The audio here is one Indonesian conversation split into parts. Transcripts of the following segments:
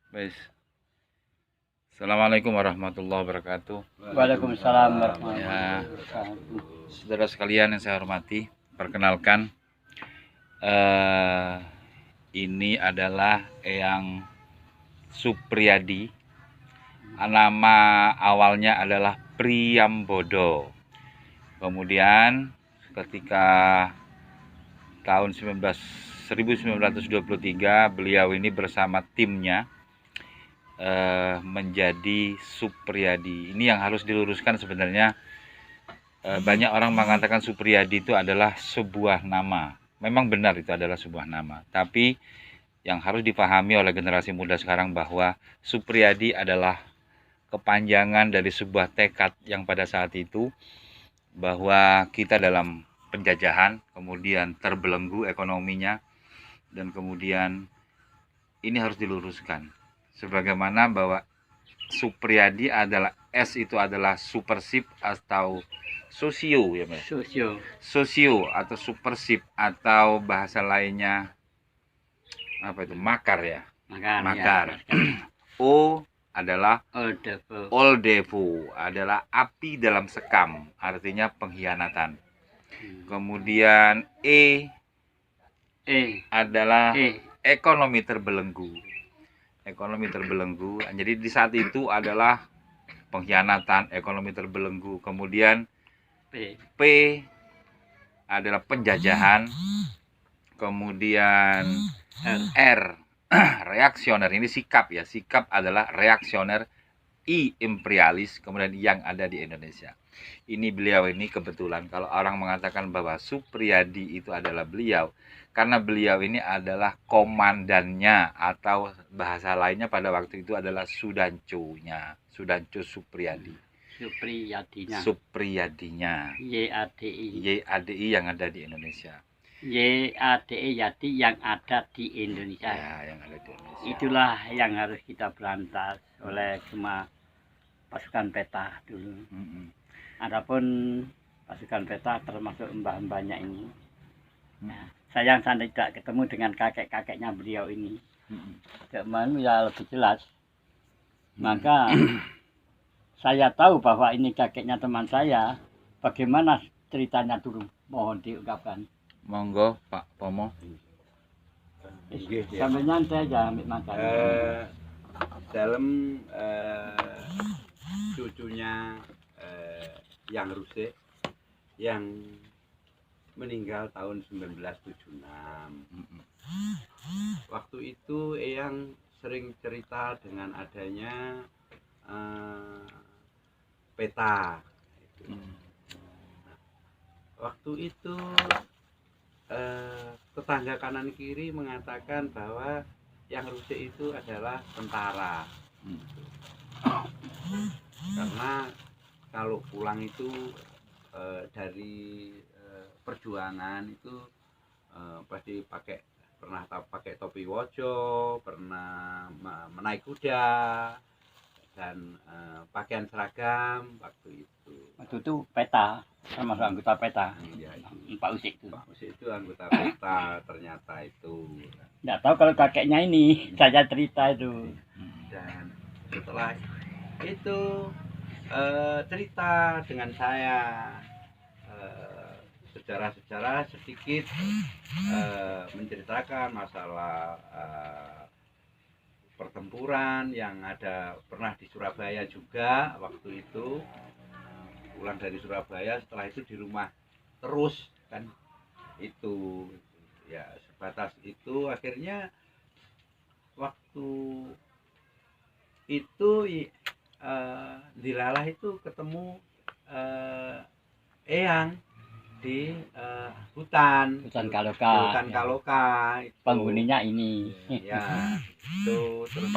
Baik. Assalamualaikum warahmatullahi wabarakatuh. Waalaikumsalam warahmatullahi Ya, wabarakatuh. saudara sekalian yang saya hormati, perkenalkan, ini adalah Eyang Supriyadi. Nama awalnya adalah Priyambodo. Kemudian ketika tahun 1923 beliau ini bersama timnya menjadi Supriyadi. Ini yang harus diluruskan sebenarnya. Banyak orang mengatakan Supriyadi itu adalah sebuah nama. Memang benar itu adalah sebuah nama. Tapi yang harus dipahami oleh generasi muda sekarang bahwa Supriyadi adalah kepanjangan dari sebuah tekad yang pada saat itu bahwa kita dalam penjajahan, kemudian terbelenggu ekonominya, dan kemudian ini harus diluruskan. Sebagaimana bahwa Supriyadi adalah S itu adalah supersip atau sosio ya Mas. Sosio atau supersip atau bahasa lainnya apa itu? Makar ya. Makar. Ya. O adalah Oldevo adalah api dalam sekam, artinya pengkhianatan. Kemudian adalah ekonomi terbelenggu. Ekonomi terbelenggu. Jadi di saat itu adalah pengkhianatan, ekonomi terbelenggu. Kemudian P adalah penjajahan. Kemudian R reaksioner. Ini sikap ya. Sikap adalah reaksioner. I imperialis. Kemudian yang ada di Indonesia. Ini beliau ini kebetulan kalau orang mengatakan bahwa Supriyadi itu adalah beliau, karena beliau ini adalah komandannya atau bahasa lainnya pada waktu itu adalah Sudanco-nya, Sudanco Supriyadi. Supriyadinya. YADI yang ada di Indonesia. YADI Yadi yang ada di Indonesia. Ya, yang ada di Indonesia. Itulah yang harus kita berantas oleh semua pasukan peta dulu. Adapun pasukan peta termasuk mbah-mbahnya ini. Nah, sayang saya tidak ketemu dengan kakek-kakeknya beliau ini. Cuman ya lebih jelas. Maka saya tahu bahwa ini kakeknya teman saya. Bagaimana ceritanya dulu? Mohon diungkapkan. Monggo Pak Pomo. Sambil nyantai aja ambil makan. Dalam cucunya yang Rusik yang meninggal tahun 1976. Waktu itu Eyang sering cerita dengan adanya peta. Waktu itu tetangga kanan kiri mengatakan bahwa yang Rusik itu adalah tentara. Karena kalau pulang itu dari perjuangan itu pasti pernah pakai topi wojo, pernah menaik kuda dan pakaian seragam waktu itu. Waktu itu peta, termasuk anggota peta. Iya, Pak Usik itu. Pak Usik itu anggota peta ternyata itu. Nggak tahu kalau kakeknya ini, saya cerita itu. Dan setelah itu cerita dengan saya sejarah-sejarah sedikit menceritakan masalah pertempuran yang ada pernah di Surabaya juga waktu itu. Pulang dari Surabaya, setelah itu di rumah terus kan, itu ya sebatas itu. Akhirnya waktu itu dilalah itu ketemu Eyang di hutan Kaloka. Hutan Kaloka. Itu. Penghuninya ini. Ya, itu terus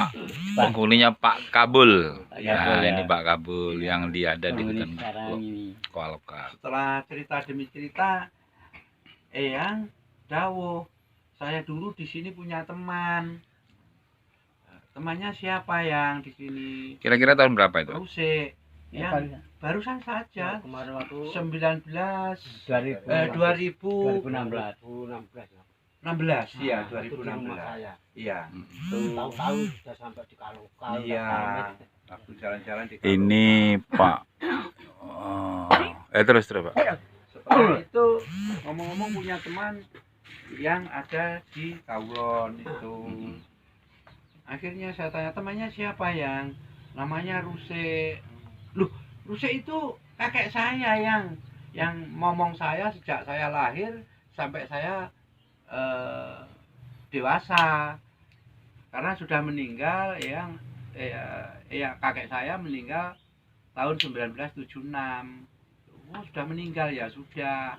Penghuninya Pak Kabul. Ya, Ini Pak Kabul yang dia ada di penghuni hutan sekarang ini. Kaloka. Setelah cerita demi cerita, Eyang dawuh, saya dulu di sini punya teman. Temannya siapa yang di sini? Kira-kira tahun berapa itu? Rusik. Ya, barusan saja. Kemarin waktu 19 2016. 16 ya, Nah, itu di rumah 2016. saya. Iya. Tahu-tahu sudah sampai di Kalukal. Iya. Waktu jalan-jalan di Ini Pak. Terus Pak. Setelah itu ngomong-ngomong punya teman yang ada di Kaulon itu. Akhirnya saya tanya temannya siapa, yang namanya Ruse. Loh, Ruse itu kakek saya yang ngomong saya sejak saya lahir sampai saya dewasa. Karena sudah meninggal kakek saya meninggal tahun 1976. Oh, sudah meninggal ya, sudah.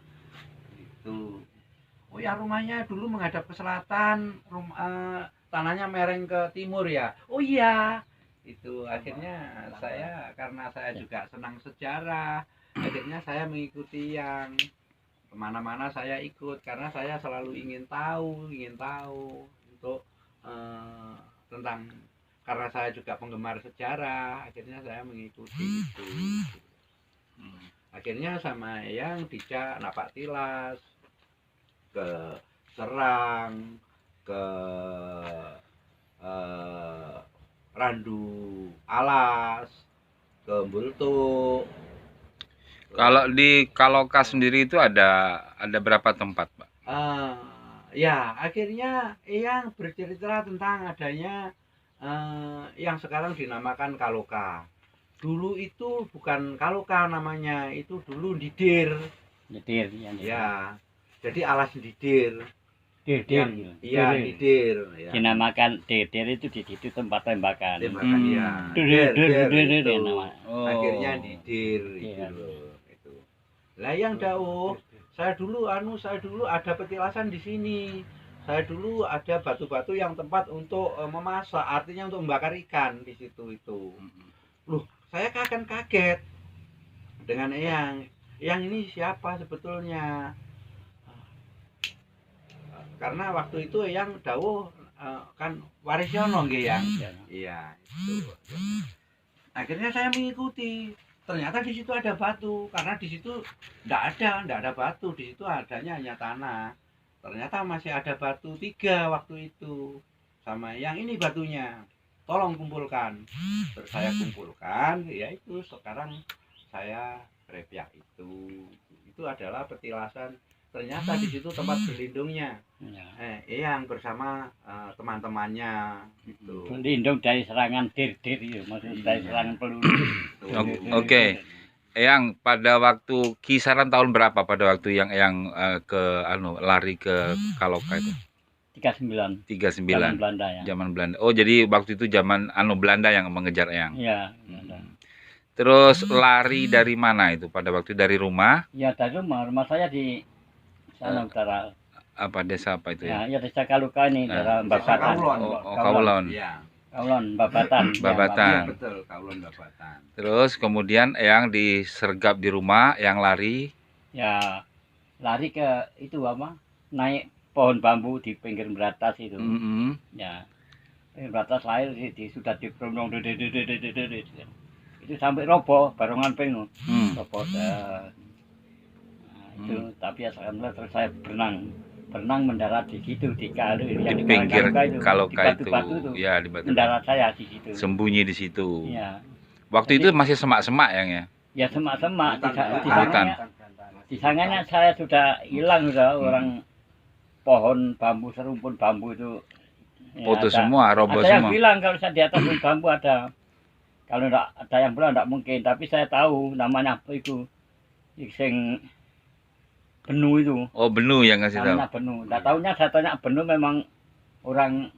Itu. Oh ya, rumahnya dulu menghadap ke selatan, tanahnya mereng ke timur ya. Oh iya. Itu akhirnya saya, karena saya juga senang sejarah, akhirnya saya mengikuti yang kemana-mana saya ikut, karena saya selalu ingin tahu untuk tentang, karena saya juga penggemar sejarah, akhirnya saya mengikuti itu. Akhirnya sama yang dijak napak tilas ke Serang, ke Randu Alas, ke Bultuk. Kalau di Kaloka sendiri itu ada berapa tempat, Pak? Ya, akhirnya yang bercerita tentang adanya yang sekarang dinamakan Kaloka. Dulu itu bukan Kaloka namanya, itu dulu Didir. Didir Ya, jadi alas Didir. Didir. Iya, Didir. Ya. Dinamakan Didir itu di situ tempat tembakan. Tembakan ya. Didir Itu. namanya. Akhirnya Didir Iya. itu loh. Itu. Lah yang dawuh, saya dulu ada petilasan di sini. Saya dulu ada batu-batu yang tempat untuk memasak, artinya untuk membakar ikan di situ itu. Loh, saya akan kaget dengan yang ini siapa sebetulnya? Karena waktu itu yang dawuh kan Warisyono nggih yang. Iya, itu. Akhirnya saya mengikuti. Ternyata di situ ada batu, karena di situ enggak ada batu, di situ adanya hanya tanah. Ternyata masih ada batu 3 waktu itu. Sama yang ini batunya. Tolong kumpulkan. Terus saya kumpulkan, ya itu sekarang saya repiak itu. Itu adalah petilasan. Ternyata di situ tempat berlindungnya. Yang bersama teman-temannya gitu. Berlindung dari serangan dir-dir itu, maksudnya dari serangan peluru. Oke. Eyang, pada waktu kisaran tahun berapa pada waktu yang lari ke Kaloka itu? 39. 39. Zaman Belanda ya. Zaman Belanda. Oh, jadi waktu itu zaman Belanda yang mengejar Eyang. Iya, Belanda. Terus lari dari mana itu? Pada waktu dari rumah? Ya dari rumah saya di sana utara. Apa desa apa itu ya? Ya desa Kaluka ini, daerah Babatan. Kaulon. Iya. Kaulon, Babatan. Babatan. Iya, betul, Kaulon Babatan. Terus kemudian Eyang disergap di rumah, yang lari. Ya lari ke itu apa? Naik pohon bambu di pinggir beratas itu. Ya. Pinggir beratas lahir sudah diperundung itu sampai roboh barongan pengu. Roboh. Itu tapi alhamdulillah terus saya berenang mendarat di situ di kali yang Di pinggir Kaloka itu. Batu-batu itu. Ya, di batu. Mendarat saya di situ. Sembunyi di situ. Iya. Waktu itu masih semak-semak ya? Ya semak-semak Hutan. di sananya saya sudah hilang orang pohon bambu, serumpun bambu itu ya, Putus semua, roboh ada yang semua. bilang kalau saya di atas bambu ada, kalau enggak ada yang bilang enggak mungkin, tapi saya tahu namanya apa itu sing Benu itu. Oh, Benu yang ngasih tahu. Namanya Benu. Enggak tahunya saya tanya Benu memang orangnya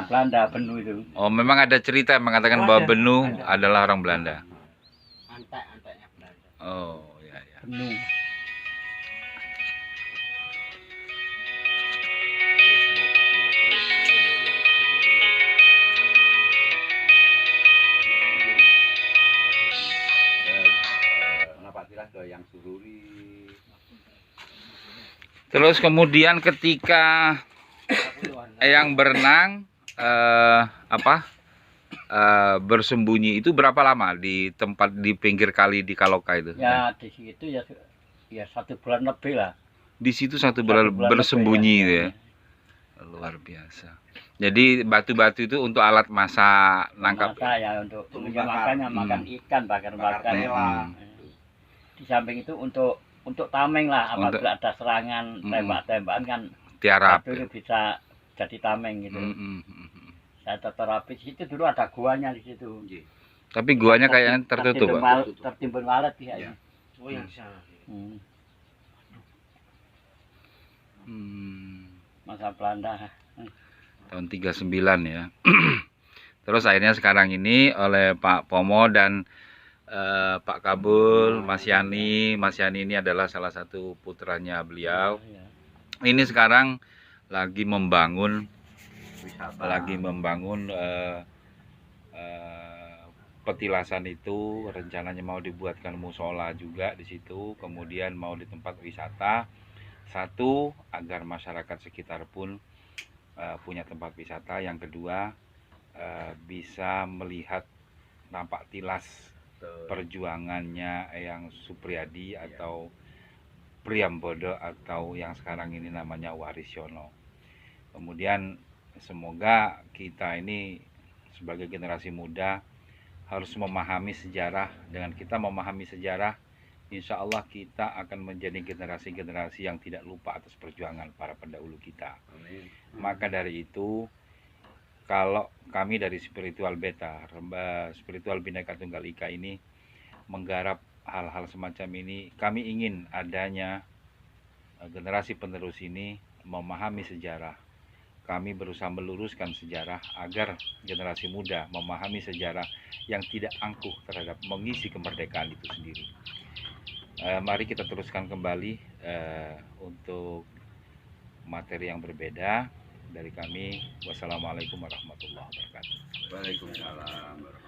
Belanda Benu itu. Oh, memang ada cerita yang mengatakan bahwa Benu adalah orang Belanda. Antek-anteknya Belanda. Oh, ya. Benu. Yang sururi. Terus kemudian ketika Eyang berenang bersembunyi itu berapa lama di tempat di pinggir kali di Kaloka itu? Ya di situ ya 1 bulan lebih lah. di situ satu bulan bersembunyi lebih, gitu ya. Luar biasa. Jadi batu-batu itu untuk alat masak, nangkap. Masa ya untuk Untuk makannya makan ikan, bakar bakar-bakar. tela. Di samping itu untuk tameng lah, Untuk- apabila ada serangan tembak-tembakan kan Tiarap. batu itu bisa jadi tameng gitu. Mm-mm. Saya terterapi di situ dulu ada guanya di situ. Tapi guanya kayaknya tertutup, Pak. Tertimbun walet Ya. ya. Oh yang di sana. Masa Belanda. Tahun 39 ya. Terus akhirnya sekarang ini oleh Pak Pomo dan Pak Kabul, Mas Yani. Mas Yani ini adalah salah satu putranya beliau. Ya. Ini sekarang lagi membangun Wisata. petilasan itu, rencananya mau dibuatkan musola juga di situ, kemudian mau di tempat wisata. Satu, agar masyarakat sekitar pun punya tempat wisata. Yang kedua, bisa melihat nampak tilas perjuangannya Eyang Supriyadi atau Priambodo atau yang sekarang ini namanya Warisyono. Kemudian semoga kita ini sebagai generasi muda harus memahami sejarah. Dengan kita memahami sejarah, insya Allah kita akan menjadi generasi-generasi yang tidak lupa atas perjuangan para pendahulu kita. Maka dari itu, kalau kami dari Spiritual Beta, Spiritual Bhinneka Tunggal Ika ini menggarap hal-hal semacam ini, kami ingin adanya generasi penerus ini memahami sejarah. Kami berusaha meluruskan sejarah agar generasi muda memahami sejarah yang tidak angkuh terhadap mengisi kemerdekaan itu sendiri. Mari kita teruskan kembali untuk materi yang berbeda dari kami. Wassalamualaikum warahmatullahi wabarakatuh. Waalaikumsalam.